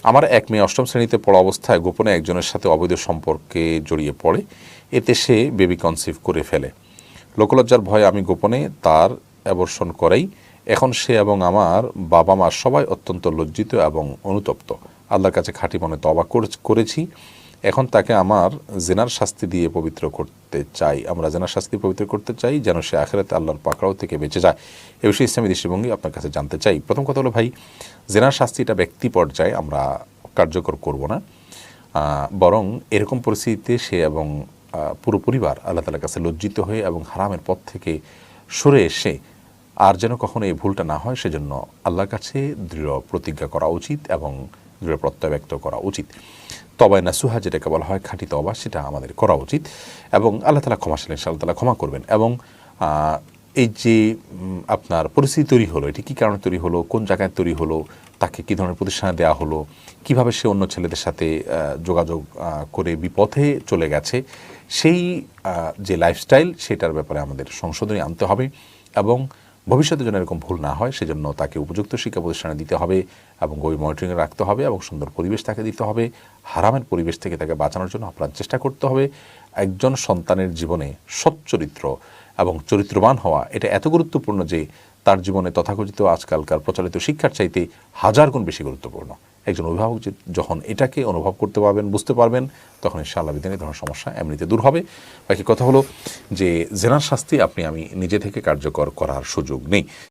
আমার এক মেয়ে অষ্টম শ্রেণীতে পড়া অবস্থায় গোপনে একজনের সাথে অবৈধ সম্পর্কে জড়িয়ে পড়ে। এতে সে বেবি কনসিভ করে ফেলে। লোকলজ্জার ভয়ে আমি গোপনে তার অ্যাবর্শন করাই। এখন সে এবং আমার বাবা মা সবাই অত্যন্ত লজ্জিত এবং অনুতপ্ত। আল্লাহর কাছে খাঁটি মনে তওবা করেছি। এখন তাকে আমার জেনার শাস্তি দিয়ে পবিত্র করতে চাই। আমরা জেনার শাস্তি পবিত্র করতে চাই যেন সে আখিরাতে আল্লাহর পাকড়াও থেকে বেঁচে যায়। এ বিষয়ে ইসলামী দৃষ্টিভঙ্গি আপনার কাছে জানতে চাই। প্রথম কথা হলো ভাই, জেনার শাস্তিটা ব্যক্তি পর্যায়ে আমরা কার্যকর করব না, বরং এরকম পরিস্থিতিতে সে এবং পুরো পরিবার আল্লাহ তাআলার কাছে লজ্জিত হয়ে এবং হারামের পথ থেকে সরে এসে আর যেন কখনো এই ভুলটা না হয় সেজন্য আল্লাহর কাছে দৃঢ় প্রতিজ্ঞা করা উচিত এবং দৃঢ় প্রত্যয় ব্যক্ত করা উচিত। তবায় নাসুহা যেটাকে বলা হয় খাঁটি তওবা, সেটা আমাদের করা উচিত এবং আল্লাহ তাআলা ক্ষমাশীল, ইনশাআল্লাহ তাআলা ক্ষমা করবেন। এবং এই যে আপনার পরিস্থিতি তৈরি হলো, এটি কী কারণে তৈরি হলো, কোন জায়গায় তৈরি হলো, তাকে কী ধরনের প্রতিষ্ঠানে দেওয়া হলো, কিভাবে সে অন্য ছেলেদের সাথে যোগাযোগ করে বিপথে চলে গেছে, সেই যে লাইফস্টাইল সেটার ব্যাপারে আমাদের সংশোধনী আনতে হবে এবং ভবিষ্যতে যেন এরকম ভুল না হয় সেজন্য তাকে উপযুক্ত শিক্ষা প্রতিষ্ঠানে দিতে হবে এবং গভীর মনিটরিংয়ে রাখতে হবে এবং সুন্দর পরিবেশ তাকে দিতে হবে। হারামের পরিবেশ থেকে তাকে বাঁচানোর জন্য আপ্রাণ চেষ্টা করতে হবে। একজন সন্তানের জীবনে সচ্চরিত্র এবং চরিত্রবান হওয়া এটা এত গুরুত্বপূর্ণ যে তার জীবনে তথাকথিত আজকালকার প্রচলিত শিক্ষার চাইতে 1000 গুণ বেশি গুরুত্বপূর্ণ। একজন অভিভাবক যখন এটাকে অনুভব করতে পারবেন, বুঝতে পারবেন, তখন ইনশাআল্লাহ বিধানে ধরনের সমস্যা এমনিতে দূর হবে। বাকি কথা হলো যে জেনার শাস্তি আমি নিজে থেকে কার্যকর করার সুযোগ নেই।